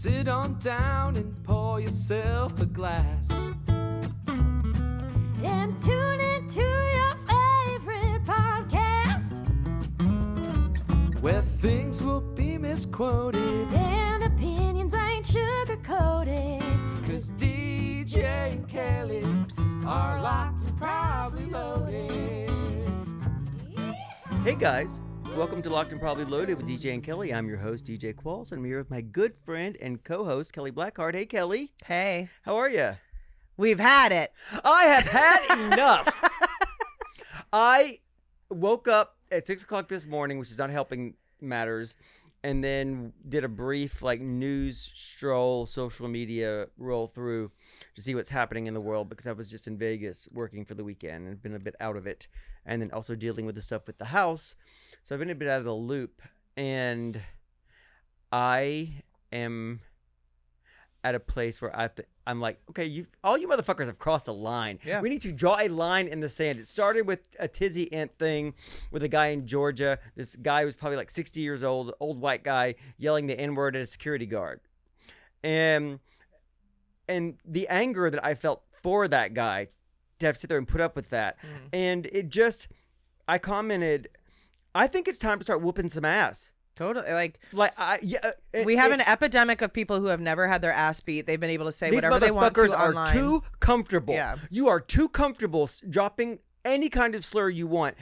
sit on down and pour yourself a glass. And tune into your favorite podcast, where things will be misquoted and opinions ain't sugar-coated. 'Cause DJ and Kelly are locked and probably loaded. Hey guys, welcome to Locked and Probably Loaded with DJ and Kelly. I'm your host, DJ Qualls, and I'm here with my good friend and co-host, Kelly Blackheart. Hey, Kelly. Hey. How are you? We've had it. I have had enough. I woke up at 6 o'clock this morning, which is not helping matters, and then did a brief news stroll, social media roll through to see what's happening in the world, because I was just in Vegas working for the weekend and been a bit out of it, and then also dealing with the stuff with the house. So I've been a bit out of the loop, and I am at a place where I'm like, okay, all you motherfuckers have crossed a line. Yeah. We need to draw a line in the sand. It started with a tizzy ant thing with a guy in Georgia. This guy was probably 60 years old white guy, yelling the N-word at a security guard. And the anger that I felt for that guy to have to sit there and put up with that. Mm-hmm. And I commented, I think it's time to start whooping some ass. Totally. We have an epidemic of people who have never had their ass beat. They've been able to say these whatever they want to motherfuckers online. are too comfortable. Yeah. You are too comfortable dropping any kind of slur you want.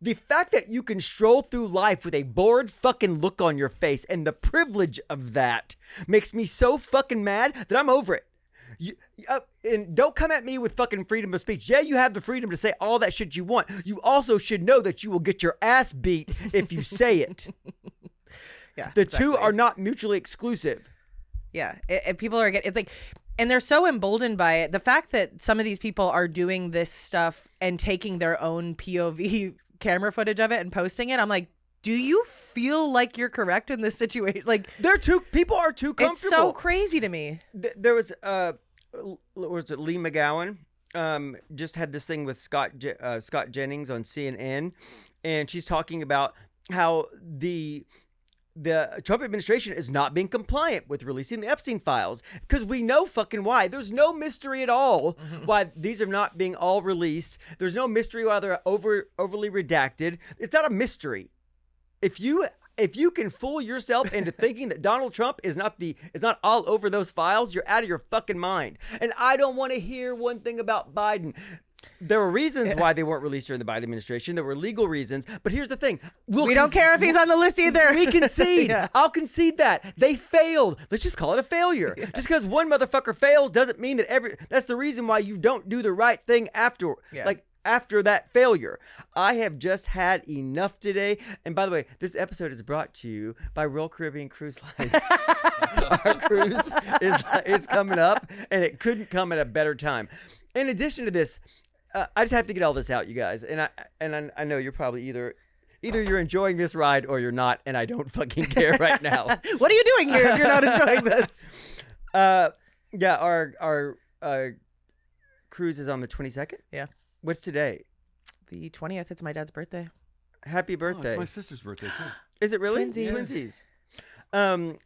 The fact that you can stroll through life with a bored fucking look on your face, and the privilege of that makes me so fucking mad that I'm over it. And don't come at me with fucking freedom of speech. Yeah, you have the freedom to say all that shit you want. You also should know that you will get your ass beat if you say it. Yeah, the two are not mutually exclusive. Yeah, people are getting and they're so emboldened by it. The fact that some of these people are doing this stuff and taking their own POV camera footage of it and posting it, I'm like, do you feel like you're correct in this situation? People are too comfortable. It's so crazy to me. There was Lee McGowan just had this thing with Scott Jennings on CNN, and she's talking about how the Trump administration is not being compliant with releasing the Epstein files, because we know fucking why. There's no mystery at all why these are not being all released. There's no mystery why they're overly redacted. It's not a mystery. If you can fool yourself into thinking that Donald Trump is not all over those files, you're out of your fucking mind. And I don't want to hear one thing about Biden. There were reasons why they weren't released during the Biden administration. There were legal reasons. But here's the thing. We don't care if he's on the list either. We concede. Yeah. I'll concede that. They failed. Let's just call it a failure. Yeah. Just because one motherfucker fails doesn't mean that that's the reason why you don't do the right thing after. Yeah. After that failure. I have just had enough today. And by the way, this episode is brought to you by Royal Caribbean Cruise Lines. Our cruise it's coming up, and it couldn't come at a better time. In addition to this, I just have to get all this out, you guys. And I know you're probably either you're enjoying this ride or you're not, and I don't fucking care right now. What are you doing here if you're not enjoying this? Our cruise is on the 22nd. Yeah. What's today? The 20th. It's my dad's birthday. Happy birthday. It's my sister's birthday, too. Is it really? Twinsies.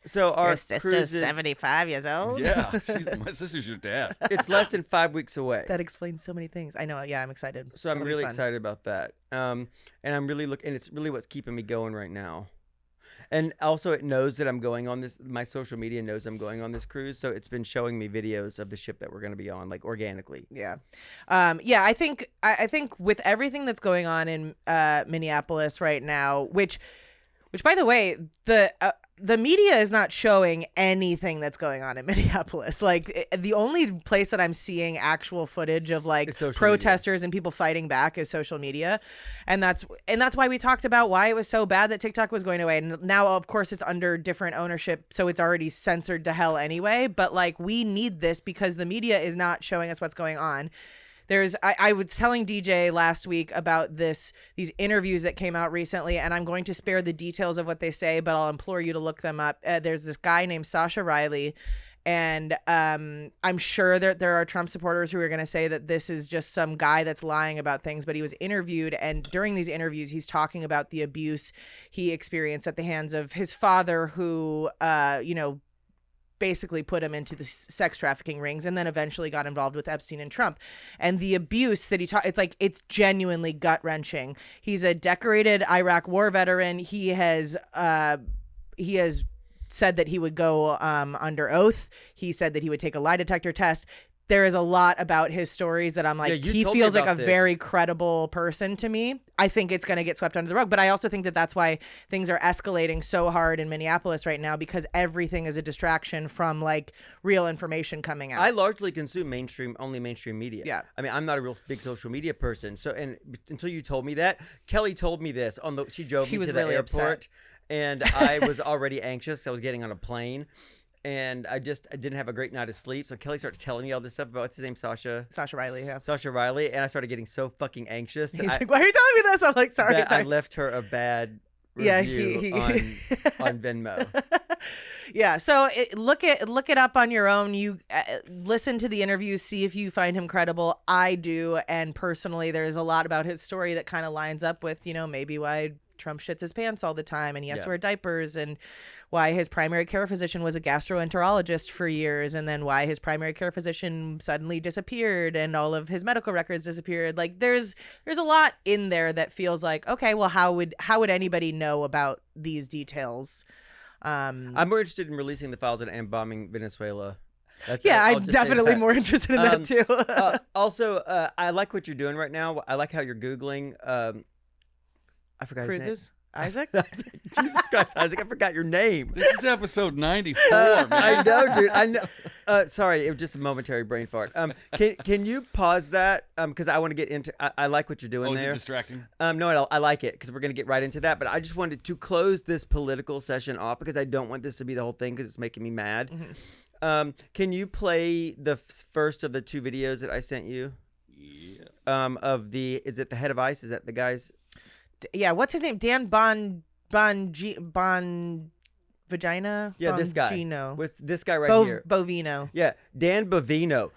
So our your sister's 75 years old? Yeah. My sister's your dad. It's less than 5 weeks away. That explains so many things. I know. Yeah, I'm excited. So I'm really excited about that. And I'm really and it's really what's keeping me going right now. And also it knows that I'm going on this, my social media knows I'm going on this cruise. So it's been showing me videos of the ship that we're going to be on, organically. Yeah. I think with everything that's going on in Minneapolis right now, which by the way, the media is not showing anything that's going on in Minneapolis. The only place that I'm seeing actual footage of protesters and people fighting back is social media. And that's why we talked about why it was so bad that TikTok was going away. And now, of course, it's under different ownership, so it's already censored to hell anyway. But we need this because the media is not showing us what's going on. I was telling DJ last week about these interviews that came out recently, and I'm going to spare the details of what they say, but I'll implore you to look them up. There's this guy named Sasha Riley, and I'm sure that there are Trump supporters who are going to say that this is just some guy that's lying about things, but he was interviewed, and during these interviews, he's talking about the abuse he experienced at the hands of his father, who, basically put him into the sex trafficking rings, and then eventually got involved with Epstein and Trump. And the abuse that it's genuinely gut wrenching. He's a decorated Iraq war veteran. He has said that he would go under oath. He said that he would take a lie detector test. There is a lot about his stories that I'm like, he feels like a very credible person to me. I think it's going to get swept under the rug. But I also think that that's why things are escalating so hard in Minneapolis right now, because everything is a distraction from like real information coming out. I largely consume only mainstream media. Yeah. I mean, I'm not a real big social media person. So, and until you told me that, Kelly told me this she drove me to the really airport upset. and I was already anxious. I was getting on a plane. And I didn't have a great night of sleep. So Kelly starts telling me all this stuff about, what's his name, Sasha Riley, yeah. Sasha Riley. And I started getting so fucking anxious. He's like, why are you telling me this? I'm like, sorry. I left her a bad review on Venmo. Yeah, so look it up on your own. You listen to the interviews, see if you find him credible. I do, and personally, there's a lot about his story that kind of lines up with, maybe why Trump shits his pants all the time and he has to wear diapers, and why his primary care physician was a gastroenterologist for years, and then why his primary care physician suddenly disappeared and all of his medical records disappeared. Like there's a lot in there that feels like, okay, well, how would anybody know about these details? I'm more interested in releasing the files and bombing Venezuela. I'm definitely more interested in that too. Also, I like what you're doing right now. I like how you're Googling. I forgot his name. Cruises? Isaac? Jesus Christ, Isaac! I forgot your name. This is episode 94, man. I know, dude. I know. Sorry, it was just a momentary brain fart. Can you pause that? Because I want to get into. I like what you're doing there. Is it distracting? No, I like it because we're gonna get right into that. But I just wanted to close this political session off because I don't want this to be the whole thing because it's making me mad. Mm-hmm. Can you play the first of the two videos that I sent you? Yeah. Is it the head of ICE? Is that the guy's? Yeah, what's his name? Dan Bon Vagina? Yeah, this guy. Bongino. With this guy right here. Bovino. Yeah, Dan Bovino.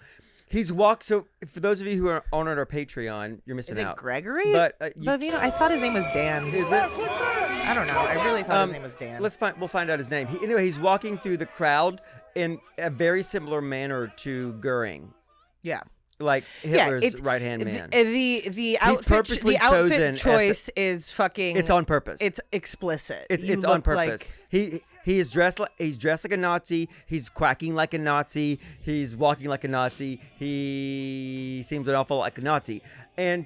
He's walked. So for those of you who are on our Patreon, you're missing out. Is it Gregory? But Bovino? I thought his name was Dan. Is it? I don't know. I really thought his name was Dan. We'll find out his name. Anyway, he's walking through the crowd in a very similar manner to Goering. Yeah. Like Hitler's right-hand man. The outfit choice is fucking. It's on purpose. It's explicit. It's on purpose. He is dressed like a Nazi. He's quacking like a Nazi. He's walking like a Nazi. He seems an awful like a Nazi. And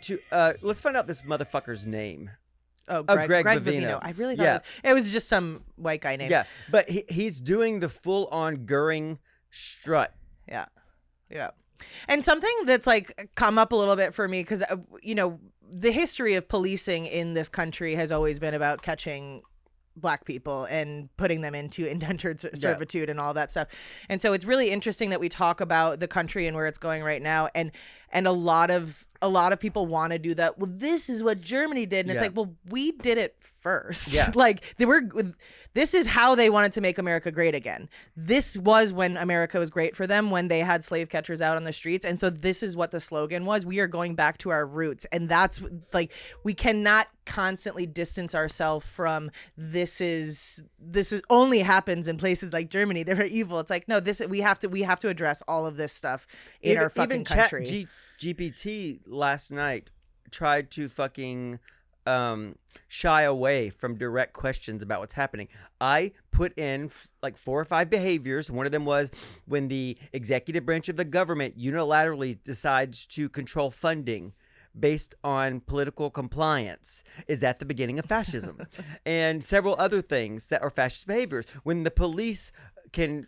let's find out this motherfucker's name. Oh, Greg Bovino. I really thought it was just some white guy name. Yeah, but he's doing the full-on Goering strut. Yeah. And something that's like come up a little bit for me, because, the history of policing in this country has always been about catching Black people and putting them into indentured servitude and all that stuff. And so it's really interesting that we talk about the country and where it's going right now. And a lot of people want to do that. Well, this is what Germany did. And it's like, well, we did it first. Yeah. Like this is how they wanted to make America great again. This was when America was great for them, when they had slave catchers out on the streets. And so this is what the slogan was. We are going back to our roots. And that's like, we cannot constantly distance ourselves from this is only happens in places like Germany. They're evil. It's like, no, we have to address all of this stuff in our fucking country. GPT last night tried to fucking shy away from direct questions about what's happening. I put in like 4 or 5 behaviors. One of them was when the executive branch of the government unilaterally decides to control funding based on political compliance. Is that the beginning of fascism? And several other things that are fascist behaviors. When the police can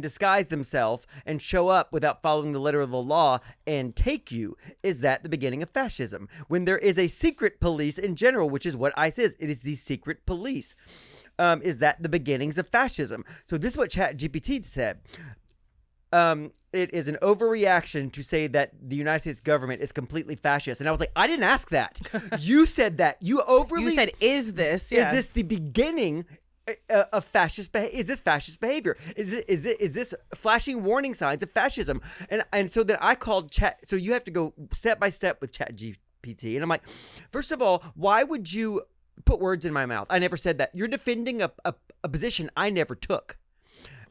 disguise themselves and show up without following the letter of the law and take you, is that the beginning of fascism? When there is a secret police in general, which is what ICE is, it is the secret police. Is that the beginnings of fascism? So this is what ChatGPT said. It is an overreaction to say that the United States government is completely fascist. And I was like, I didn't ask that. You said that. You said, is this the beginning of fascist is this fascist behavior? Is this flashing warning signs of fascism? And so that I called Chat. So you have to go step by step with ChatGPT. And I'm like, first of all, why would you put words in my mouth? I never said that. You're defending a position I never took.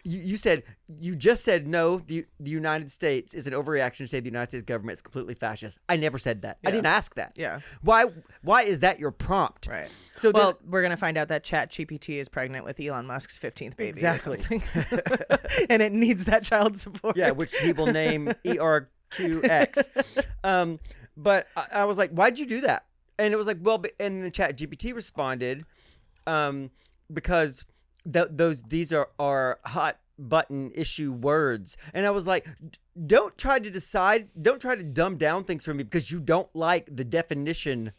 you said you just said no. The United States is an overreaction to say the United States government is completely fascist. I never said that. I Yeah. didn't ask that. Yeah. Why is that your prompt? Right. So Well, we're gonna find out that ChatGPT is pregnant with Elon Musk's 15th baby. Exactly. Or something. And it needs that child support. yeah, which he will name ERQX. But I was like, why'd you do that? And it was like, well, and the ChatGPT responded, because these are hot button issue words. And I was like, don't try to dumb down things for me because you don't like the definition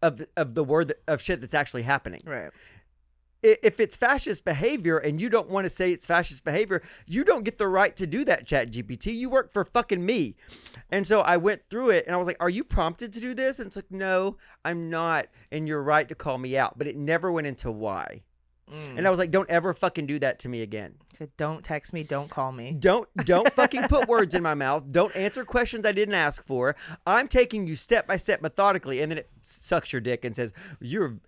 of the word of shit that's actually happening. Right. If it's fascist behavior and you don't want to say it's fascist behavior, you don't get the right to do that, ChatGPT. You work for fucking me. And so I went through it and I was like, are you prompted to do this? And it's like, no, I'm not. And you're right to call me out. But it never went into why. And I was like, don't ever fucking do that to me again. So don't text me, don't call me. Don't fucking put words in my mouth. Don't answer questions I didn't ask for. I'm taking you step by step methodically, and then it sucks your dick and says, you're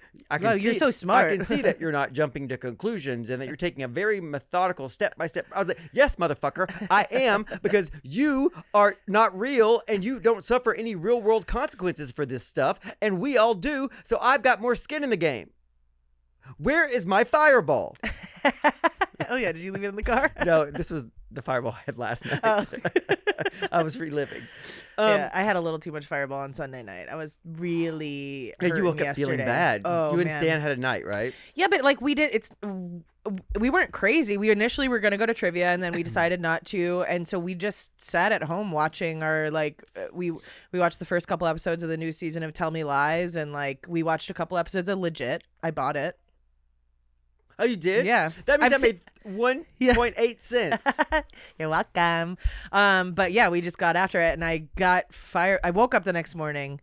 so smart. I can see that you're not jumping to conclusions and that you're taking a very methodical step by step. I was like, yes, motherfucker, I am, because you are not real and you don't suffer any real world consequences for this stuff, and we all do, so I've got more skin in the game. Where is my fireball? Oh, yeah. Did you leave it in the car? No, this was the fireball I had last night. Oh. I was reliving. Yeah, I had a little too much Fireball on Sunday night. I was really Yeah, you hurting woke up yesterday. feeling bad. Oh, You and man. Stan had a night, right? Yeah, but like we weren't crazy. We initially were going to go to trivia and then we decided not to. And so we just sat at home watching we watched the first couple episodes of the new season of Tell Me Lies, and like we watched a couple episodes of Legit. I bought it. Oh, you did? Yeah. That means I've that made 1.8 cents. You're welcome. But yeah, we just got after it and I woke up the next morning,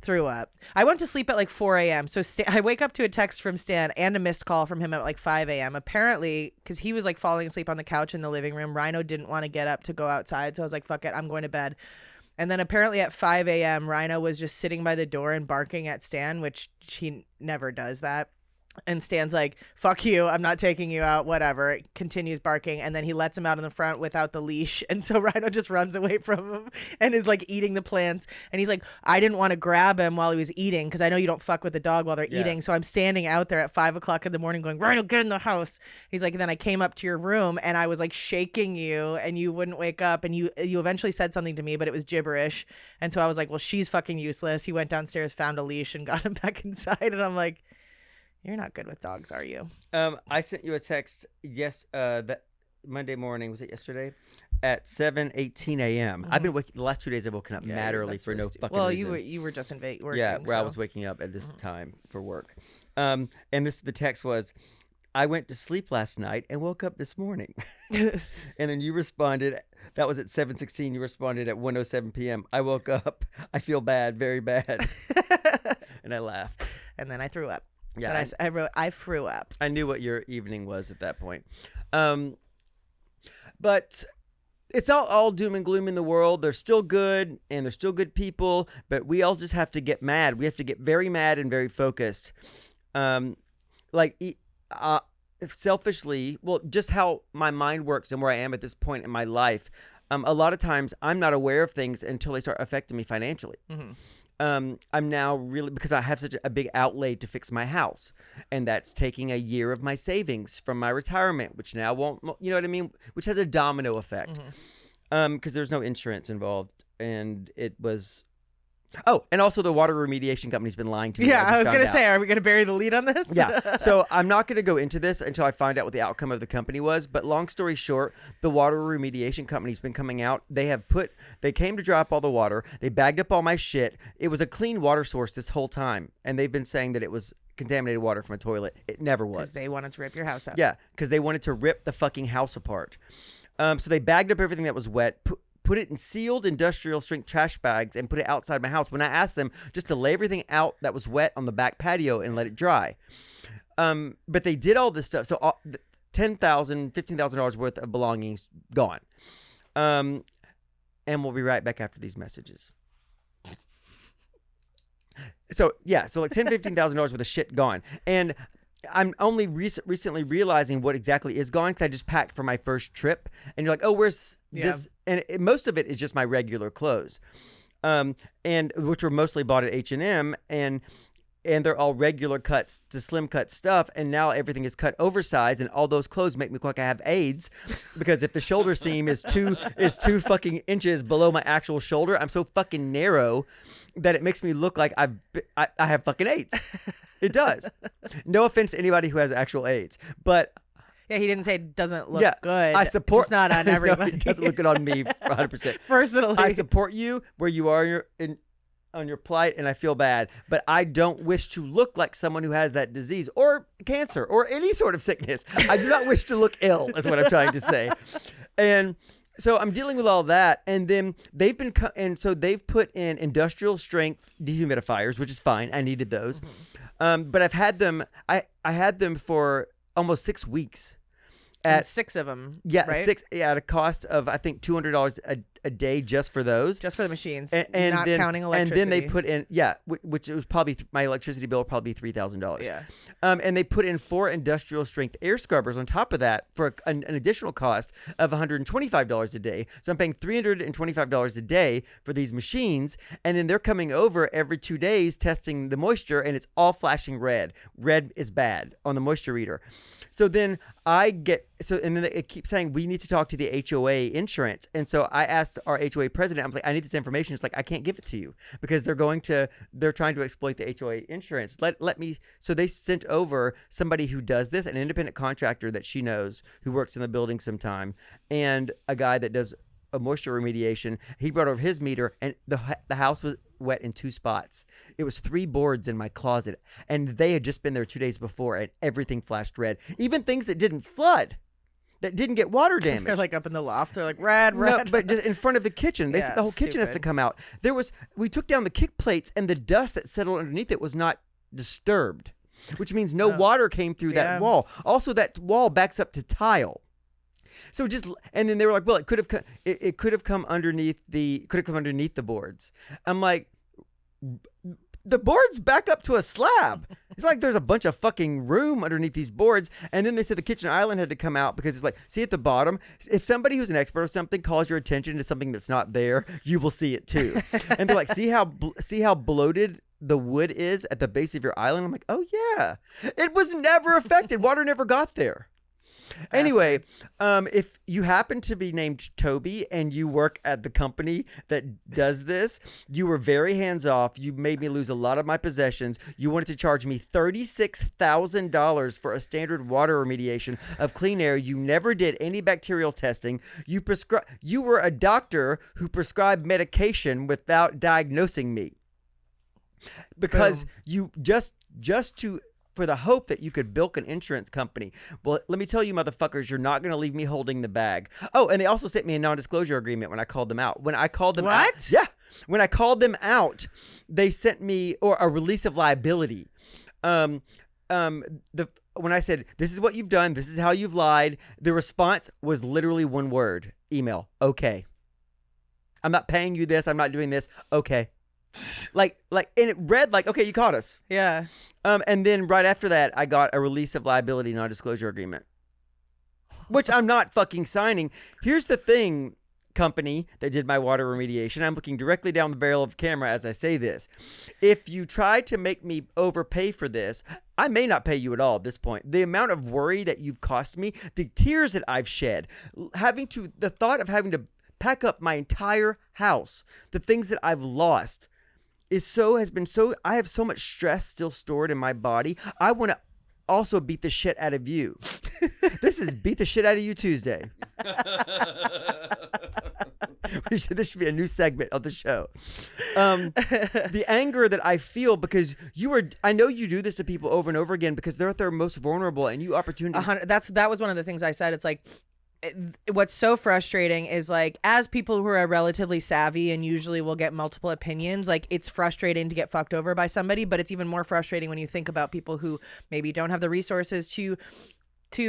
threw up. I went to sleep at like 4 a.m. So I wake up to a text from Stan and a missed call from him at like 5 a.m. Apparently, because he was like falling asleep on the couch in the living room. Rhino didn't want to get up to go outside. So I was like, fuck it, I'm going to bed. And then apparently at 5 a.m., Rhino was just sitting by the door and barking at Stan, which he never does that. And Stan's like, fuck you, I'm not taking you out, whatever. It continues barking, and then he lets him out in the front without the leash. And so Rhino just runs away from him and is like eating the plants. And he's like, I didn't want to grab him while he was eating because I know you don't fuck with the dog while they're eating. So I'm standing out there at 5 o'clock in the morning going, Rhino, get in the house. He's like, and then I came up to your room and I was like shaking you and you wouldn't wake up. And you eventually said something to me, but it was gibberish. And so I was like, well, she's fucking useless. He went downstairs, found a leash, and got him back inside. And I'm like, you're not good with dogs, are you? I sent you a text that Monday morning, was it yesterday? At 7:18 a.m. I've been waking the last 2 days. I've woken up mad early for no fucking reason. Well, you were just in working. Yeah, where I so. was waking up at this time for work. And the text was, I went to sleep last night and woke up this morning. And then you responded, that was at 7:16. You responded at 1:07 p.m. I woke up. I feel bad, very bad. And I laughed. And then I threw up. Yeah, but I wrote, I threw up. I knew what your evening was at that point. But it's all doom and gloom in the world. They're still good and they're still good people, but we all just have to get mad. We have to get very mad and very focused. Selfishly, well, just how my mind works and where I am at this point in my life. A lot of times I'm not aware of things until they start affecting me financially. Mm-hmm. I'm now really, because I have such a big outlay to fix my house, and that's taking a year of my savings from my retirement, which now won't, you know what I mean? Which has a domino effect. Because there's no insurance involved, and it was, and also the water remediation company's been lying to me. Yeah, I was going to say, are we going to bury the lead on this? Yeah. So I'm not going to go into this until I find out what the outcome of the company was. But long story short, the water remediation company's been coming out. They came to drop all the water. They bagged up all my shit. It was a clean water source this whole time. And they've been saying that it was contaminated water from a toilet. It never was. Because they wanted to rip your house up. Yeah, because they wanted to rip the fucking house apart. So they bagged up everything that was wet, put it in sealed industrial strength trash bags, and put it outside my house when I asked them just to lay everything out that was wet on the back patio and let it dry. But they did all this stuff. So $10,000, $15,000 worth of belongings gone. And we'll be right back after these messages. So like $10,000, $15,000 worth of shit gone. And I'm only recently realizing what exactly is gone because I just packed for my first trip, and you're like, oh, where's this? And most of it is just my regular clothes, and which were mostly bought at H&M, and they're all regular cuts to slim cut stuff, and now everything is cut oversized, and all those clothes make me look like I have AIDS, because if the shoulder seam is two fucking inches below my actual shoulder, I'm so fucking narrow that it makes me look like I have fucking AIDS. It does. No offense to anybody who has actual AIDS, but Yeah, he didn't say it doesn't look good. I support. Just not on No, everybody. it doesn't look good on me 100%. Personally, I support you where you are on your plight, and I feel bad, but I don't wish to look like someone who has that disease or cancer or any sort of sickness. I do not wish to look ill, is what I'm trying to say. And so I'm dealing with all that, and then they've put in industrial strength dehumidifiers, which is fine. I needed those, but I've had them. I had them for almost 6 weeks. and 6 of them. Yeah, right? 6 at a cost of I think $200 a day just for those. Just for the machines, and not then, counting electricity. And then they put in which it was probably my electricity bill would probably be $3,000. Yeah. And they put in 4 industrial strength air scrubbers on top of that for an additional cost of $125 a day. So I'm paying $325 a day for these machines, and then they're coming over every 2 days testing the moisture, and it's all flashing red. Red is bad on the moisture reader. So then and then it keeps saying we need to talk to the HOA insurance. And so I asked our HOA president, I was like, I need this information. It's like, I can't give it to you because they're trying to exploit the HOA insurance. Let me. So they sent over somebody who does this, an independent contractor that she knows who works in the building sometime, and a guy that does a moisture remediation. He brought over his meter, and the house was wet in 2 spots. It was 3 boards in my closet, and they had just been there 2 days before, and everything flashed red. Even things that didn't flood, that didn't get water damage. They're like up in the loft. They're like red. No, but just in front of the kitchen. They said the whole kitchen has to stupid. come out. We took down the kick plates, and the dust that settled underneath it was not disturbed, which means no water came through that wall. Also, that wall backs up to tile. So and then they were like, well, it could have come underneath the boards. I'm like, the boards back up to a slab. It's like there's a bunch of fucking room underneath these boards. And then they said the kitchen island had to come out because it's like, see at the bottom, if somebody who's an expert or something calls your attention to something that's not there, you will see it too. And they're like, see how bloated the wood is at the base of your island? I'm like, oh yeah, it was never affected. Water never got there. Anyway, if you happen to be named Toby and you work at the company that does this, you were very hands-off. You made me lose a lot of my possessions. You wanted to charge me $36,000 for a standard water remediation of clean air. You never did any bacterial testing. You were a doctor who prescribed medication without diagnosing me. Because you for the hope that you could bilk an insurance company. Well, let me tell you, motherfuckers, you're not going to leave me holding the bag. Oh, and they also sent me a non-disclosure agreement when I called them out. When I called them out, yeah. When I called them out, they sent me a release of liability. When I said, this is what you've done, this is how you've lied, the response was literally one word, email, okay. I'm not paying you this, I'm not doing this, okay. And it read like, okay, you caught us. Yeah. And then right after that, I got a release of liability non-disclosure agreement, which I'm not fucking signing. Here's the thing, company that did my water remediation. I'm looking directly down the barrel of the camera as I say this. If you try to make me overpay for this, I may not pay you at all at this point. The amount of worry that you've cost me, the tears that I've shed, the thought of having to pack up my entire house, the things that I've lost, I have so much stress still stored in my body. I want to also beat the shit out of you. This is Beat the Shit Out of You Tuesday. This should be a new segment of the show. The anger that I feel because I know you do this to people over and over again because they're at their most vulnerable and you opportunities. That was one of the things I said. It's like, what's so frustrating is like, as people who are relatively savvy and usually will get multiple opinions, like it's frustrating to get fucked over by somebody, but it's even more frustrating when you think about people who maybe don't have the resources to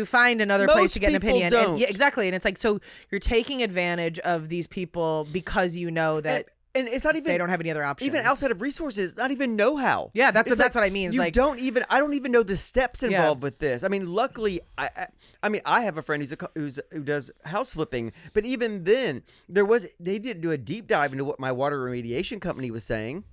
find another place to get an opinion. Don't. And, yeah, exactly. And it's like, so you're taking advantage of these people because you know that And it's not even they don't have any other options. even outside of resources, not even know-how. Yeah, that's It's what I mean. It's You like don't even. I don't even know the steps involved with this. I mean, luckily, I mean, I have a friend who does house flipping, but even then, they didn't do a deep dive into what my water remediation company was saying.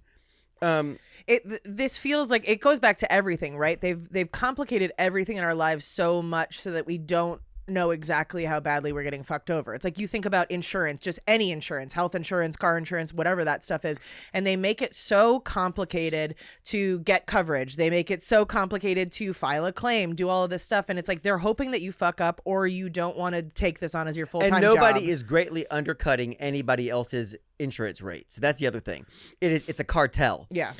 This feels like it goes back to everything, right? They've complicated everything in our lives so much so that we don't know exactly how badly we're getting fucked over. It's like you think about insurance, just any insurance, health insurance, car insurance, whatever that stuff is, and they make it so complicated to get coverage. They make it so complicated to file a claim, do all of this stuff, and it's like they're hoping that you fuck up or you don't want to take this on as your full-time And nobody job. is greatly undercutting anybody else's insurance rates. That's the other thing. It's a cartel. Yeah.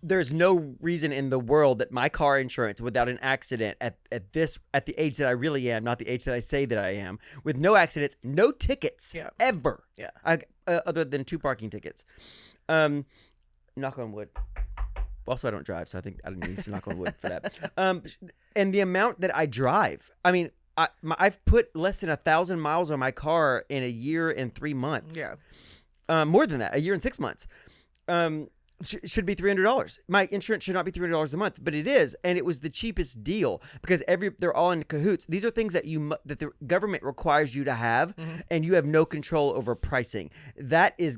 There's no reason in the world that my car insurance without an accident at the age that I really am, not the age that I say that I am, with no accidents, no tickets ever. Yeah. Other than 2 parking tickets. Knock on wood. Also, I don't drive, so I think I don't need to knock on wood for that. And the amount that I drive, I mean, I've put less than 1,000 miles on my car in a year and 3 months. Yeah. More than that, a year and 6 months. Should be $300. My insurance should not be $300 a month, but it is, and it was the cheapest deal because they're all in cahoots. These are things that that the government requires you to have, and you have no control over pricing. That is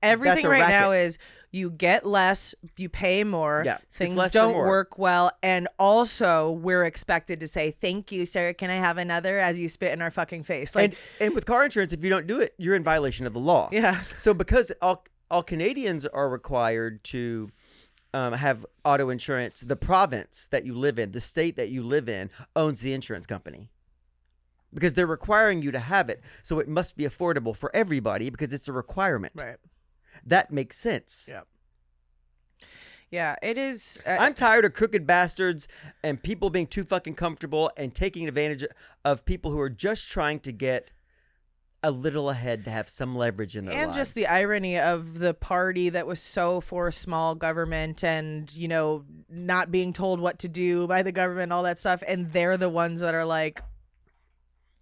Everything that's a right now racket. is you get less, you pay more, Yeah, it's things less for don't more. work well, and also we're expected to say, thank you, sir, can I have another, as you spit in our fucking face. Like, and with car insurance, if you don't do it, you're in violation of the law. Yeah. So because all Canadians are required to have auto insurance, the province that you live in, the state that you live in, owns the insurance company. Because they're requiring you to have it, so it must be affordable for everybody because it's a requirement. right. That makes sense. Yeah. Yeah, it is. I'm tired of crooked bastards and people being too fucking comfortable and taking advantage of people who are just trying to get a little ahead to have some leverage in their lives. And just the irony of the party that was so for small government and, you know, not being told what to do by the government, all that stuff. And they're the ones that are like,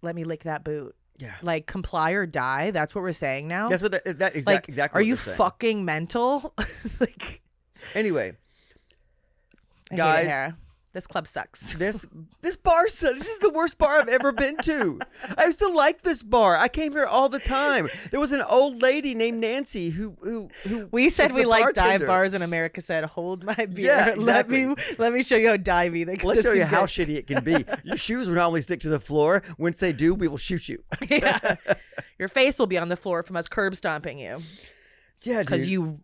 let me lick that boot. Yeah. Like, comply or die. That's what we're saying now. That's what exactly. Like, Exactly. are what you they're saying. fucking mental? Like, Anyway, I hate it guys, here. This club sucks. this bar, this is the worst bar I've ever been to. I used to like this bar. I came here all the time. There was an old lady named Nancy who We said was we the like dive bartender. bars, and America said, "Hold my beer. Yeah, exactly. Let me show you how divey they can." Let's show you how shitty it can be. Your shoes will normally stick to the floor. Once they do, we will shoot you. Yeah, your face will be on the floor from us curb stomping you Yeah, because dude. you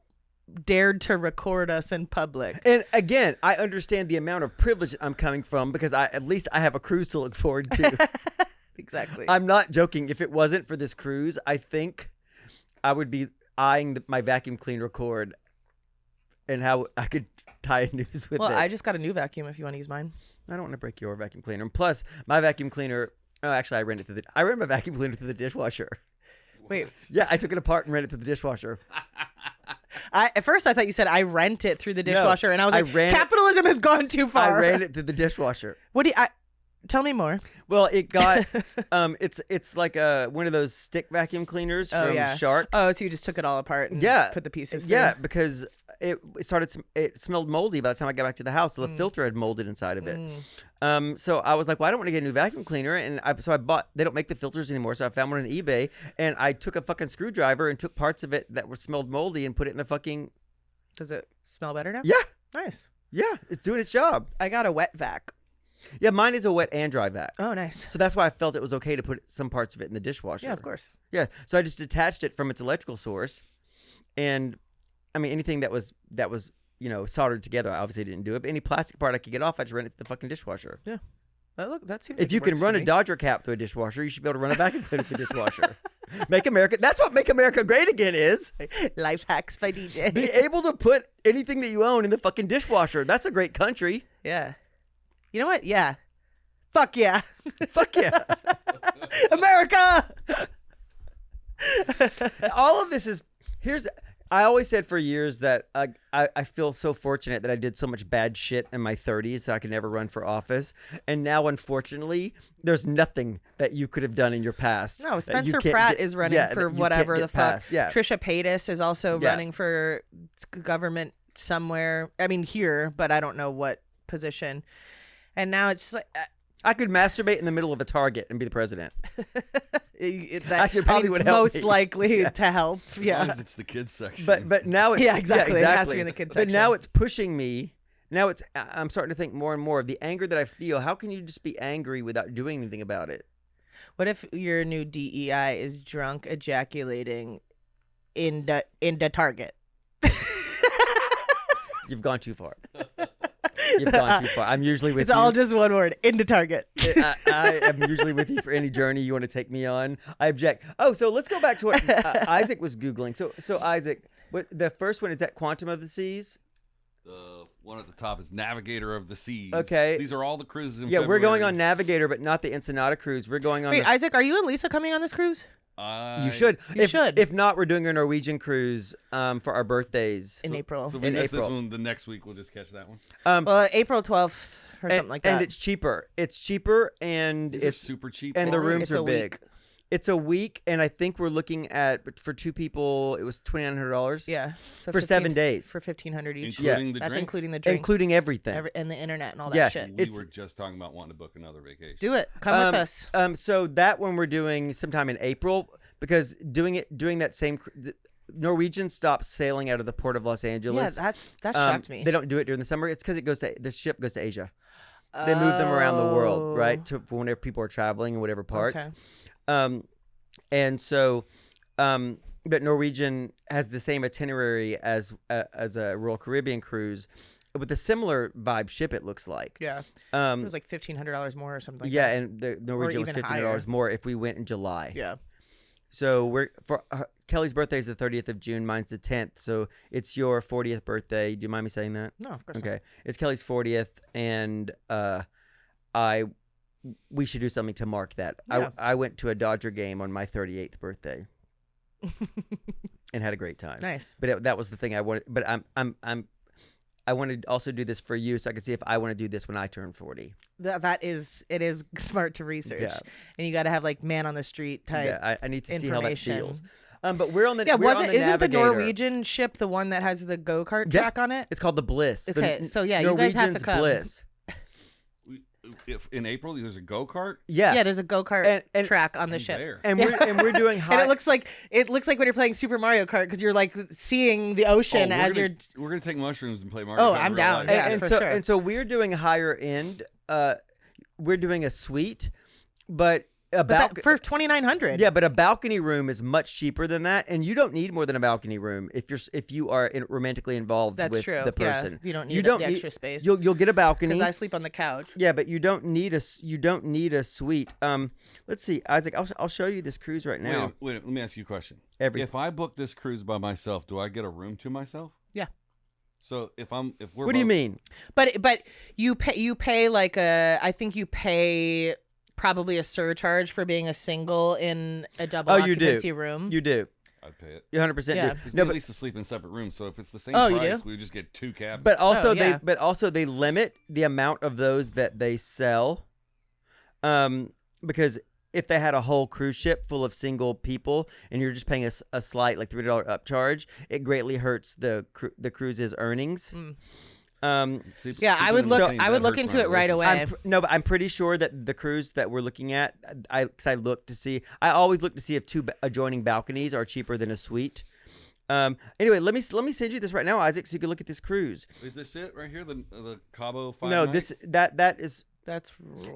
dared to record us in public. And again, I understand the amount of privilege that I'm coming from because at least I have a cruise to look forward to. Exactly. I'm not joking. If it wasn't for this cruise, I think I would be eyeing my vacuum cleaner cord and how I could tie a noose with Well, it. I just got a new vacuum. If you want to use mine. I don't want to break your vacuum cleaner. And plus, my vacuum cleaner. Oh, actually, I ran my vacuum cleaner through the dishwasher. Wait. Yeah, I took it apart and ran it through the dishwasher. At first, I thought you said I rent it through the dishwasher, and I was I like, ran it- capitalism has gone too I far. ran it through the dishwasher. What do you? Tell me more. Well, it got it's like one of those stick vacuum cleaners Oh from yeah. Shark. Oh, so you just took it all apart and Yeah. put the pieces. Yeah, through. because it smelled moldy by the time I got back to the house. So the filter had molded inside of it. So I was like, well, I don't want to get a new vacuum cleaner, and so I bought. They don't make the filters anymore, so I found one on eBay, and I took a fucking screwdriver and took parts of it that were smelled moldy and put it in the fucking. Does it smell better now? Yeah, Nice. yeah, it's doing its job. I got a wet vac. Yeah, mine is a wet and dry vac. Oh, nice. So that's why I felt it was okay to put some parts of it in the dishwasher. Yeah, of course. Yeah, so I just detached it from its electrical source, and I mean anything that was soldered together, I obviously didn't do it. But any plastic part I could get off, I just ran it to the fucking dishwasher. Yeah. Well, look, that seems. If like you it can works run for a me. Dodger cap through a dishwasher, you should be able to run a vacuum cleaner through the dishwasher. Make America. That's what Make America Great Again is. Life hacks by DJ. Be able to put anything that you own in the fucking dishwasher. That's a great country. Yeah. You know what? Yeah. Fuck yeah. Fuck yeah. America. All of this is I always said for years that I feel so fortunate that I did so much bad shit in my 30s that I could never run for office. And now, unfortunately, there's nothing that you could have done in your past. No, that you Spencer can't Pratt get- is running yeah, for that you whatever can't the get fuck. past. Yeah. Trisha Paytas is also Yeah. running for government somewhere. I mean, here, but I don't know what position. And now it's just like I could masturbate in the middle of a Target and be the president. that Actually, probably it's would help most me. likely to help. As long Yeah. as it's the kids section. But now it's Yeah, exactly. It has to be in the kids But now section. it's pushing me. Now I'm starting to think more and more of the anger that I feel. How can you just be angry without doing anything about it? What if your new DEI is drunk ejaculating in the Target? You've gone too far. You've gone too far. I'm usually with It's you. all just one word. In the Target. I am usually with you for any journey you want to take me on. I object. Oh, so let's go back to what Isaac was Googling. So Isaac, what the first one is that Quantum of the Seas? The one at the top is Navigator of the Seas. Okay. These are all the cruises in Yeah, we're going February. on Navigator, but not the Ensenada cruise. We're going on Wait, the Isaac, are you and Lisa coming on this cruise? You should. You should. If not, we're doing a Norwegian cruise for our birthdays. In April. So if we In miss this April. one, the next week we'll just catch that one. Well, April 12th or something like that. And it's cheaper. It's cheaper, and These are it's super cheap. and the already. rooms It's are a big. week. It's a week, and I think we're looking at for two people. It was $2,900. Yeah. So For 7 days. For $1,500 each. Including the That's drinks? including the drinks. Including everything. And the internet and all Yeah. that shit. We It's- were just talking about wanting to book another vacation. Do it. Come with us. So that one we're doing sometime in April because doing that same. Norwegian stops sailing out of the port of Los Yeah, Angeles. that shocked me. They don't do it during the summer. It's because the ship goes to Asia. They move them around the world, right? For whenever people are traveling in whatever parts. Okay. And so, but Norwegian has the same itinerary as a Royal Caribbean cruise, with a similar vibe ship. It looks like. Yeah. Um, It was like $1,500 more or something like yeah, that. and the Norwegian was even $15 higher. more if we went in July. Yeah. So we're for Kelly's birthday is the 30th of June. Mine's the 10th. So it's your 40th birthday. Do you mind me saying that? No, of course not. Okay. It's Kelly's 40th, and we should do something to mark that. Yeah. I went to a Dodger game on my 38th birthday, and had a great time. Nice. But that was the thing I wanted. But I wanted to also do this for you, so I could see if I want to do this when I turn 40. It is smart to research. Yeah. And you got to have like man on the street type. Yeah, I need to see how that information. feels. But we're on the Yeah, we're on isn't the Navigator. Norwegian ship the one that has the go-kart Yeah. track on it? It's called the Bliss. The Okay, so yeah, you guys have to Norwegian's come. Bliss. If in April there's a go kart. Yeah. Yeah, there's a go-kart And- track on the I'm ship. there. And we're doing high. And it looks like when you're playing Super Mario Kart because you're like seeing the ocean as you're. We're gonna take mushrooms and play Mario. Oh, Kart in I'm real down. life. Yeah, and for so sure. and so we're doing higher end. We're doing a suite, but For $2,900. yeah, but a balcony room is much cheaper than that, and you don't need more than a balcony room if you are romantically involved That's with true. the Yeah, person. you don't need the extra space. You'll get a balcony. Because I sleep on the couch. Yeah, but you don't need a suite. Let's see, Isaac. I'll show you this cruise right now. Wait, let me ask you a question. Everything. If I book this cruise by myself, do I get a room to myself? Yeah. So if we're What do you both- mean? But you pay like I think you pay probably a surcharge for being a single in a double Oh, you do. occupancy room. You do. I'd pay it. You 100% Yeah. do. Because No, we at but least to sleep in separate rooms. So if it's the same Oh, you price, do? we would just get two cabins. But also yeah. they limit the amount of those that they sell, because if they had a whole cruise ship full of single people and you're just paying a slight like $3 upcharge, it greatly hurts the cruise's earnings. Yeah, I would look into it right away. But I'm pretty sure that the cruise that we're looking at, I always look to see if two adjoining balconies are cheaper than a suite. Anyway, let me send you this right now, Isaac, so you can look at this cruise. Is this it right here? The Cabo 5 No, night? that is. That's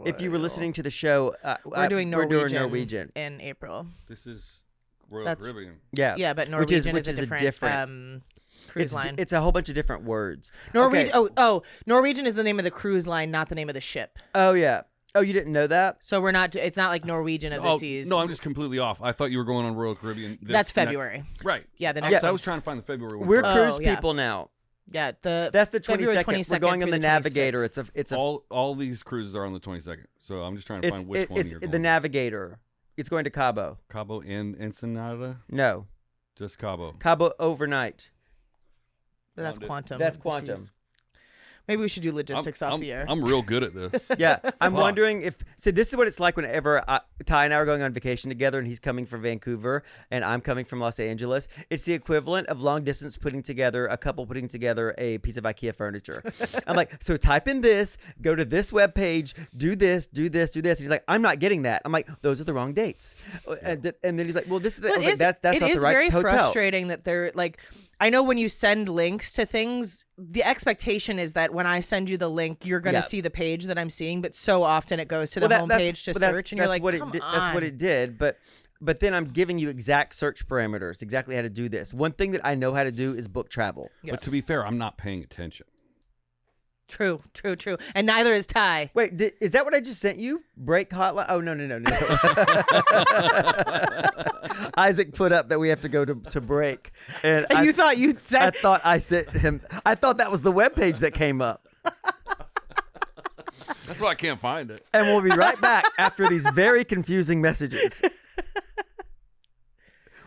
If you were listening to the show, we're doing Norwegian, Norwegian. in April. This is Royal That's- Caribbean. Yeah, Yeah, but which is Norwegian is a a different cruise line. It's a whole bunch of different words. Norwegian. Okay. Norwegian is the name of the cruise line, not the name of the ship. Oh yeah. Oh, you didn't know that? So we're not. It's not like Norwegian of the Seas. No, I'm just completely off. I thought you were going on Royal Caribbean. That's February. Right. Yeah, the I next was one's- trying to find the February one. We're first. cruise yeah. people now. Yeah, That's the February 22nd. We're going on through the the Navigator. 26th. It's a all these cruises are on the 22nd. So I'm just trying to it's find which one it's you're the going. Navigator. It's going to Cabo. Cabo and Ensenada. No, Just Cabo. Cabo overnight. But that's Found it. quantum. That's the quantum. seas. Maybe we should do logistics off the air. I'm real good at this. Yeah, I'm Fuck. wondering if. So this is what it's like whenever Ty and I are going on vacation together, and he's coming from Vancouver, and I'm coming from Los Angeles. It's the equivalent of long distance putting together a couple putting together a piece of IKEA furniture. I'm like, so type in this, go to this web page, do this, do this, do this. He's like, I'm not getting that. I'm like, those are the wrong dates. And then he's like, well, this is. The, I was like, that's not it the is right very hotel. frustrating that they're like. I know when you send links to things, the expectation is that when I send you the link, you're going to Yeah. see the page that I'm seeing. But so often it goes to the Well, homepage to well, that's- search, and you're that's like, what come it did, on. That's what it did. But then I'm giving you exact search parameters, exactly how to do this. One thing that I know how to do is book travel. Yeah. But to be fair, I'm not paying attention. True. And neither is Ty. Wait, is that what I just sent you? Break hotline? Oh, no. Isaac put up that we have to go to break. And And you thought you I said thought I sent him. I thought that was the webpage that came up. That's why I can't find it. And we'll be right back after these very confusing messages.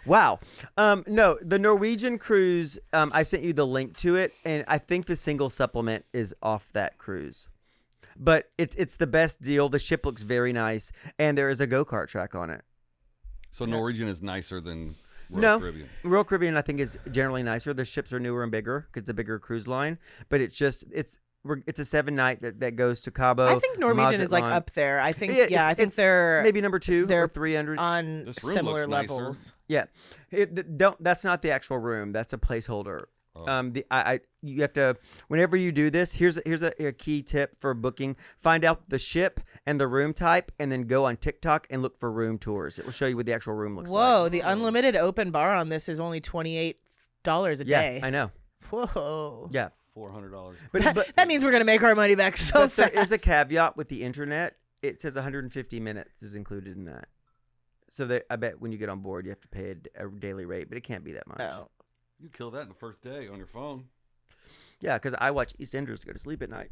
Wow. No, the Norwegian cruise, I sent you the link to it, and I think the single supplement is off that cruise. But it's the best deal. The ship looks very nice, and there is a go-kart track on it. So Norwegian is nicer than Royal No, Caribbean. Royal Caribbean I think is generally nicer. The ships are newer and bigger because it's a bigger cruise line. But it's a 7-night that goes to Cabo. I think Norwegian is like Mazatlan. up there. I think Yeah, I think they're maybe number 2 they're or 300. on This room similar looks nicer. levels. Yeah, that's not the actual room. That's a placeholder. Oh. You have to, whenever you do this, here's a key tip for booking: find out the ship and the room type, and then go on TikTok and look for room tours. It will show you what the actual room looks like. Whoa, the unlimited open bar on this is only $28 a Yeah, day. I know. Whoa. Yeah, $400. but That means we're gonna make our money back so but there fast. is a caveat with the internet. It says 150 minutes is included in that. So I bet when you get on board, you have to pay a daily rate, but it can't be that much. Oh. You kill that in the first day on your phone. Yeah, because I watch EastEnders to go to sleep at night.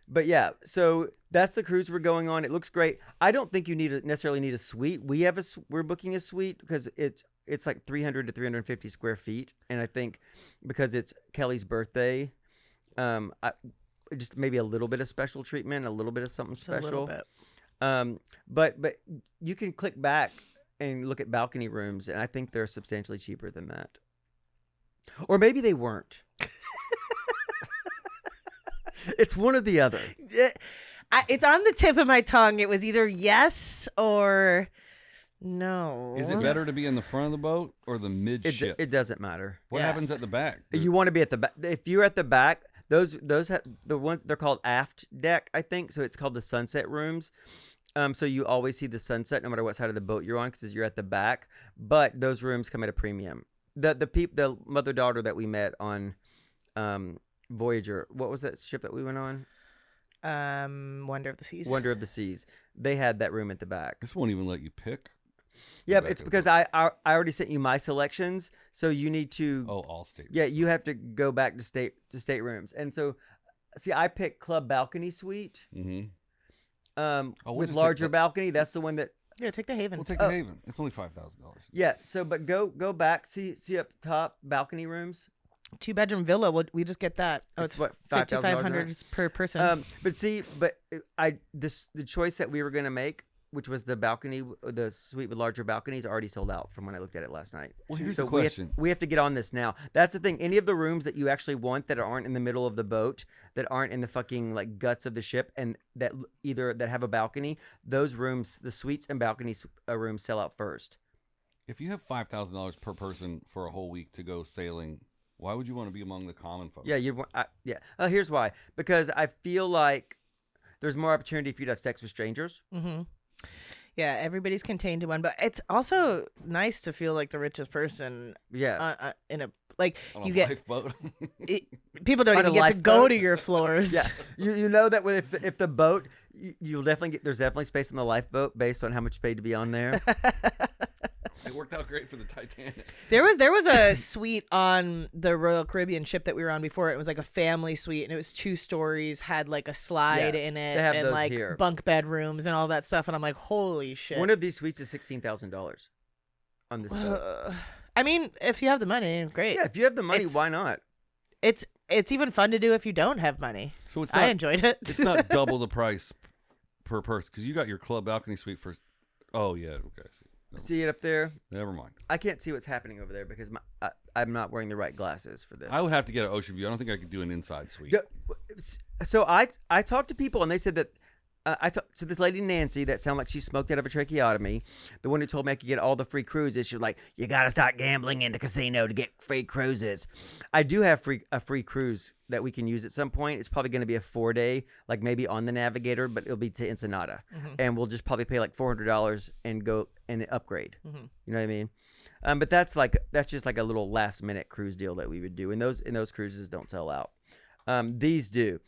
But yeah, so that's the cruise we're going on. It looks great. I don't think you necessarily need a suite. We're booking a suite because it's like 300 to 350 square feet, and I think because it's Kelly's birthday, just maybe a little bit of special treatment, a little bit of something Just a little special. bit. But you can click back and look at balcony rooms, and I think they're substantially cheaper than that. Or maybe they weren't. It's one or the other. It's on the tip of my tongue. It was either yes or no. Is it better to be in the front of the boat or the midship? It doesn't matter. What Yeah. happens at the back? You want to be at the back. If you're at the back, those the ones they're called aft deck, I think. So it's called the sunset rooms. So you always see the sunset no matter what side of the boat you're on because you're at the back. But those rooms come at a premium. The mother daughter that we met on Voyager. What was that ship that we went on? Wonder of the Seas. Wonder of the Seas. They had that room at the back. This won't even let you pick. Yeah, back it's of the because I already sent you my selections, so you need to. Oh, all state. Yeah, you have to go back to staterooms, and so see, I picked Club Balcony Suite. Mm-hmm. With just take larger the- balcony. That's the one that. Yeah, take the Haven. We'll take the Haven. It's only $5,000. Yeah. So, but go back. See up top balcony rooms. 2-bedroom villa. We just get that. Oh, It's it's what, what $5,000 $5,500 per person. But see, the choice that we were gonna make, which was the balcony, the suite with larger balconies, already sold out from when I looked at it last night. Well, here's So the question. we have to get on this now. That's the thing. Any of the rooms that you actually want that aren't in the middle of the boat, that aren't in the fucking like guts of the ship, and that have a balcony, those rooms, the suites and balconies rooms sell out first. If you have $5,000 per person for a whole week to go sailing, why would you want to be among the common folks? Yeah, here's why. Because I feel like there's more opportunity for you to have sex with strangers. Mm-hmm. Yeah, everybody's contained to one, but it's also nice to feel like the richest person. Yeah. In a like On a you get lifeboat. people don't On a even get to go lifeboat? to your floors. Yeah, you know that if the boat, you'll definitely there's definitely space on the lifeboat based on how much you paid to be on there. It worked out great for the Titanic. There was a suite on the Royal Caribbean ship that we were on before. It was like a family suite, and it was 2 stories, had like a slide Yeah, in it, they have and those like here. bunk bedrooms and all that stuff. And I'm like, holy shit! One of these suites is $16,000. on this boat. I mean, if you have the money, great. Yeah, if you have the money, It's- why not? It's even fun to do if you don't have money. So it's I not enjoyed it. it's not double the price per person because you got your club balcony suite for. Oh yeah, okay. I see. See it up there? Never mind. I can't see what's happening over there because I'm not wearing the right glasses for this. I would have to get an ocean view. I don't think I could do an inside suite. Yeah, so I talked to people and they said that so this lady Nancy that sounded like she smoked out of a tracheotomy, the one who told me I could get all the free cruises. She was like, "You gotta start gambling in the casino to get free cruises." I do have a free cruise that we can use at some point. It's probably going to be a 4-day, like maybe on the Navigator, but it'll be to Ensenada, and we'll just probably pay like $400 and go and upgrade. You know what I mean? But that's just like a little last minute cruise deal that we would do, and those cruises don't sell out. These do.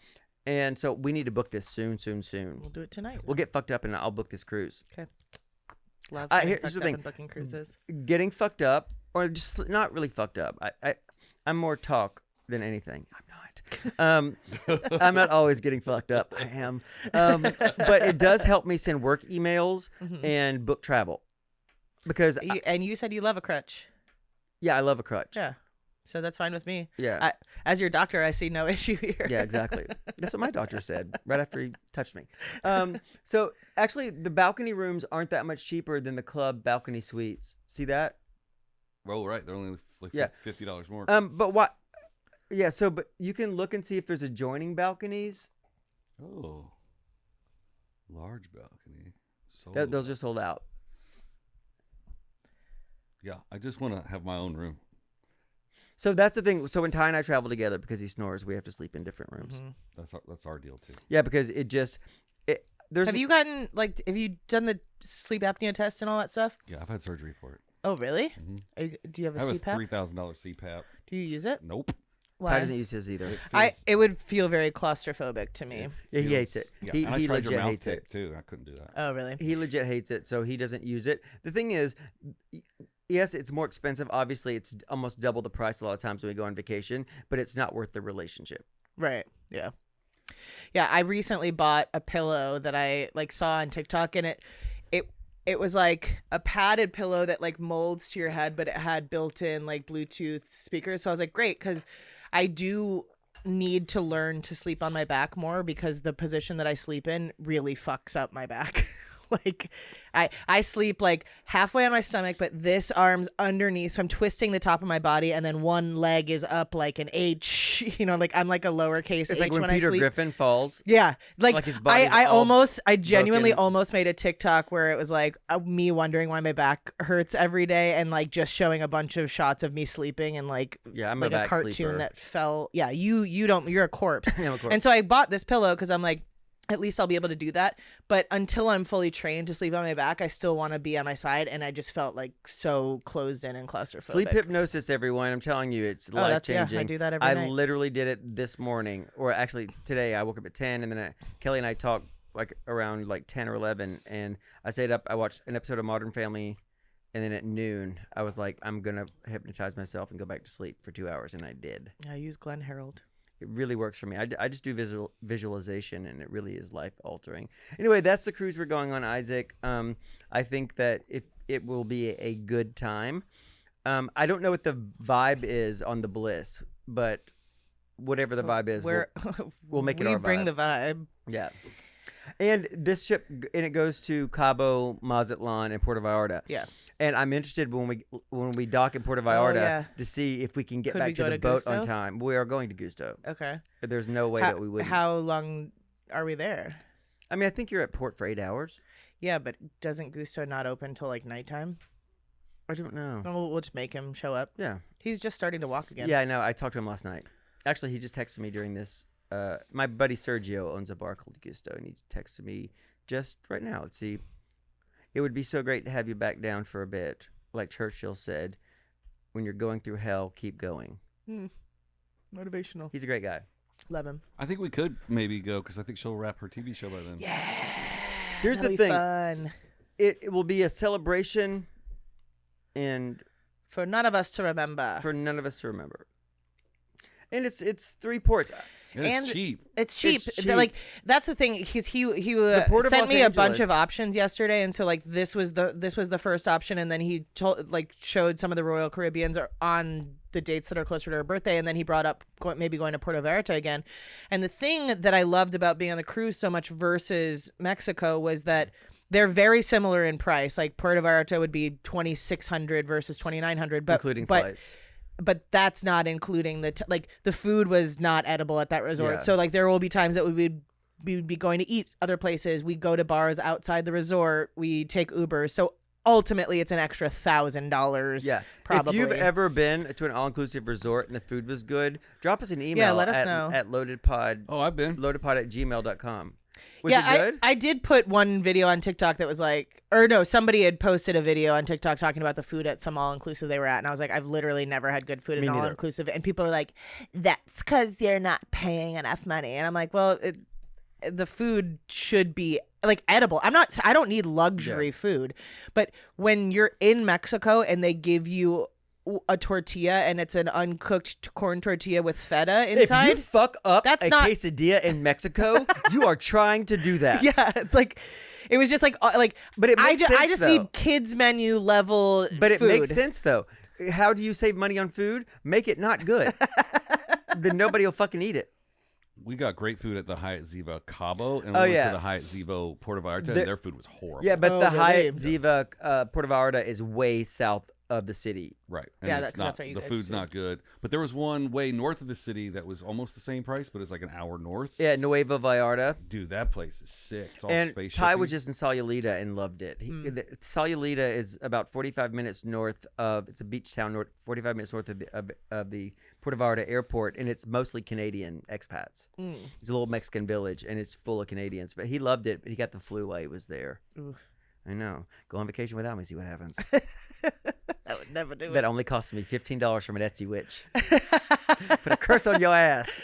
And so we need to book this soon. We'll do it tonight. We'll get fucked up and I'll book this cruise. Okay. Love Here's fucked the up thing. and booking cruises. Getting fucked up, or just not really fucked up. I'm more talk than anything. I'm not. I'm not always getting fucked up. I am. But it does help me send work emails and book travel. Because And you said you love a crutch. I love a crutch. Yeah. So that's fine with me. Yeah. As your doctor, I see no issue here. Yeah, exactly. That's what my doctor said right after he touched me. So actually, the balcony rooms aren't that much cheaper than the club balcony suites. See that? Oh right, they're only like Yeah. $50 more. But what? Yeah. So, but you can look and see if there's adjoining balconies. Oh, large balcony. So Those are sold out. yeah, I just want to have my own room. So that's the thing. So when Ty and I travel together, because he snores, we have to sleep in different rooms. That's our deal too. Yeah, because there's. Have you done the sleep apnea test and all that stuff? Yeah, I've had surgery for it. Oh, really? Mhm. Do you have a I have CPAP? a $3,000 CPAP. Do you use it? Nope. Ty Why? doesn't use his either. It would feel very claustrophobic to me. Yeah, he hates it. Yeah, He and I tried your legit mouth hates it. tape, too. I couldn't do that. Oh, really? He legit hates it, so he doesn't use it. The thing is, yes, it's more expensive. Obviously, it's almost double the price a lot of times when we go on vacation, but it's not worth the relationship. Right. Yeah. Yeah. I recently bought a pillow that I saw on TikTok, and it was like a padded pillow that molds to your head, but it had built-in Bluetooth speakers. So I was like, great, because I do need to learn to sleep on my back more because the position that I sleep in really fucks up my back. I sleep halfway on my stomach, but this arm's underneath, so I'm twisting the top of my body, and then one leg is up like an H. I'm like a lowercase It's H like when I Peter sleep. Griffin falls. Yeah, Like his body's I genuinely broken. almost made a TikTok where it was me wondering why my back hurts every day, and just showing a bunch of shots of me sleeping and Yeah, I'm a a back cartoon sleeper. that fell. Yeah, you don't. You're a corpse. I'm a corpse. And so I bought this pillow because I'm like, at least I'll be able to do that. But until I'm fully trained to sleep on my back, I still want to be on my side. And I just felt so closed in and claustrophobic. Sleep hypnosis, everyone. I'm telling you, it's Oh, life that's, changing. yeah, I do that every I night. literally did it this morning, or actually today. I woke up at 10, and then Kelly and I talked around 10 or 11, and I stayed up. I watched an episode of Modern Family, and then at noon, I was like, I'm gonna hypnotize myself and go back to sleep for 2 hours, and I did. I use Glenn Harold. It really works for me. I just do visualization, and it really is life altering. Anyway, that's the cruise we're going on, Isaac. I think that it will be a good time. I don't know what the vibe is on the Bliss, but whatever the vibe is, we'll make it we our bring vibe. the vibe. Yeah. And this ship, and it goes to Cabo, Mazatlan, and Puerto Vallarta. Yeah. And I'm interested when we dock in Puerto Vallarta yeah. to see if we can get Could back we to go the to boat on Gusto? time. We are going to Gusto. Okay. There's no way that we wouldn't. How long are we there? I mean, I think you're at port for 8 hours. Yeah, but doesn't Gusto not open till nighttime? I don't know. We'll just make him show up. Yeah. He's just starting to walk again. Yeah, I know. I talked to him last night. Actually, he just texted me during this. My buddy Sergio owns a bar called Gusto, and he texted me just right now. Let's see. It would be so great to have you back down for a bit. Like Churchill said, when you're going through hell, keep going. Motivational. He's a great guy. Love him. I think we could maybe go because I think she'll wrap her TV show by then. Yeah. Here's That'll the be thing. Fun. It will be a celebration, and For none of us to remember. for none of us to remember. And it's 3 ports. It's cheap. It's cheap. It's cheap. Like that's the thing. Because he Port of sent Los me a bunch Angeles. of options yesterday, and so like this was the first option, and then he showed some of the Royal Caribbeans are on the dates that are closer to her birthday, and then he brought up maybe going to Puerto Vallarta again. And the thing that I loved about being on the cruise so much versus Mexico was that they're very similar in price. Like Puerto Vallarta would be $2,600 versus $2,900, but including flights. But that's not including the food was not edible at that resort. Yeah. So like there will be times that we would be going to eat other places. We go to bars outside the resort. We take Ubers. So ultimately, it's an extra $1,000. Yeah. Probably. If you've ever been to an all-inclusive resort and the food was good, drop us an email. Yeah, let us know. At loadedpod. Oh, I've been. Loadedpod@gmail.com. Was it good? I did put one video on TikTok that was like, or no, somebody had posted a video on TikTok talking about the food at some all-inclusive they were at, and I was like, I've literally never had good food at Me an neither. all-inclusive, and people are like, that's because they're not paying enough money, and I'm like, well, the food should be like edible. I don't need luxury food, but when you're in Mexico and they give you a tortilla and it's an uncooked corn tortilla with feta inside. If you fuck up that's a not- quesadilla in Mexico, you are trying to do that. Yeah, like it was just like But it makes sense, I just though. need kids menu level But it food. makes sense though. How do you save money on food? Make it not good. Then nobody will fucking eat it. We got great food at the Hyatt Ziva Cabo, and we Oh, went yeah. to the Hyatt Ziva Puerto Vallarta, The- and their food was horrible. Yeah, but Oh, the really? Hyatt Ziva Puerto Vallarta is way south of the city. Right. Yeah, it's that's not, where you the guys food's sit. not good. But there was one way north of the city that was almost the same price, but it's like an hour north. Yeah, Nueva Vallarta. Dude, that place is sick. It's all And spaceship. Ty was just in Sayulita and loved it. Sayulita is about 45 minutes north of. It's a beach town, 45 minutes north of the Puerto Vallarta airport, and it's mostly Canadian expats. It's a little Mexican village, and it's full of Canadians. But he loved it. But he got the flu while he was there. I know. Go on vacation without me. See what happens. I would never do That only cost me $15 from an Etsy witch. Put a curse on your ass.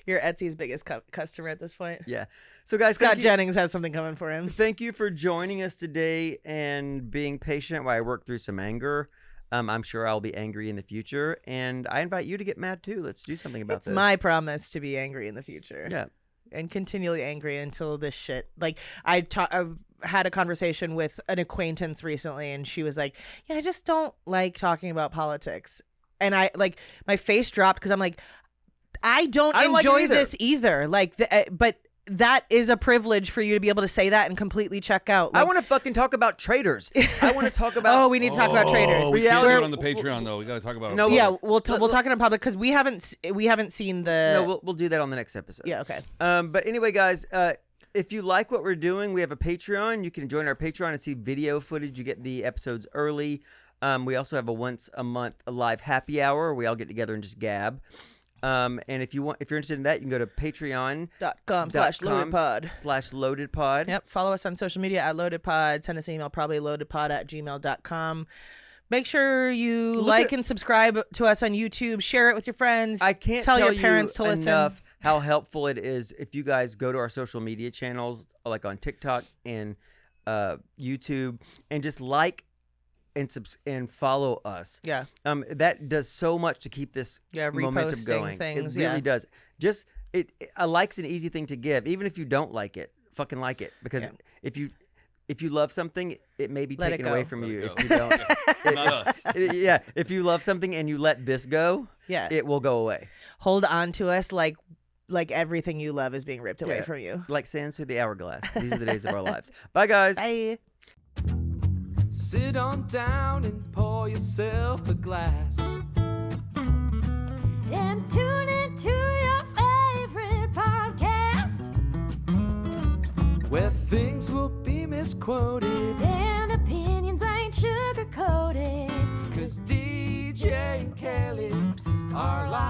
You're Etsy's biggest customer at this point. Yeah. So guys, Scott thank you. Jennings has something coming for him. Thank you for joining us today and being patient while I work through some anger. I'm sure I'll be angry in the future, and I invite you to get mad too. Let's do something about It's this. my promise to be angry in the future. Yeah. And continually angry until this shit. Like I had a conversation with an acquaintance recently, and she was like, "Yeah, I just don't like talking about politics." And I my face dropped because I'm like, I don't I don't like it enjoy either. this either. Like, but that is a privilege for you to be able to say that and completely check out. I Like, want to fucking talk about traitors. I want to talk about. oh, we need to talk about traders. We can't do Reality- it on the Patreon, though. We got to talk about it. No, on well, Yeah, we'll talk it in public because we haven't seen the. No, we'll do that on the next episode. Yeah. Okay. But anyway, guys, if you like what we're doing, we have a Patreon. You can join our Patreon and see video footage. You get the episodes early. We also have a once a month live happy hour where we all get together and just gab. And if you're interested in that, you can go to patreon.com/loadedpod. /loadedpod. Yep. Follow us on social media at loadedpod. Send us an email, probably loadedpod@gmail.com. Make sure you like and subscribe to us on YouTube. Share it with your friends. I can't tell your you parents to listen. enough how helpful it is if you guys go to our social media channels, like on TikTok and YouTube, and just like and follow us. Yeah. That does so much to keep this momentum reposting going. things, It really yeah. does. Just a like's an easy thing to give, even if you don't like it. Fucking like it, because if you love something, it may be Let it taken away go. from Let you it if go. you don't. Not us. Yeah, if you love something and you let this go, Yeah. it will go away. Hold on to us like everything you love is being ripped away Yeah. from you. Like sands through the hourglass. These are the days of our lives. Bye, guys. Bye. Sit on down and pour yourself a glass. Then tune into your favorite podcast. Where things will be misquoted. And opinions ain't sugar coated. 'Cause DJ and Kelly are live.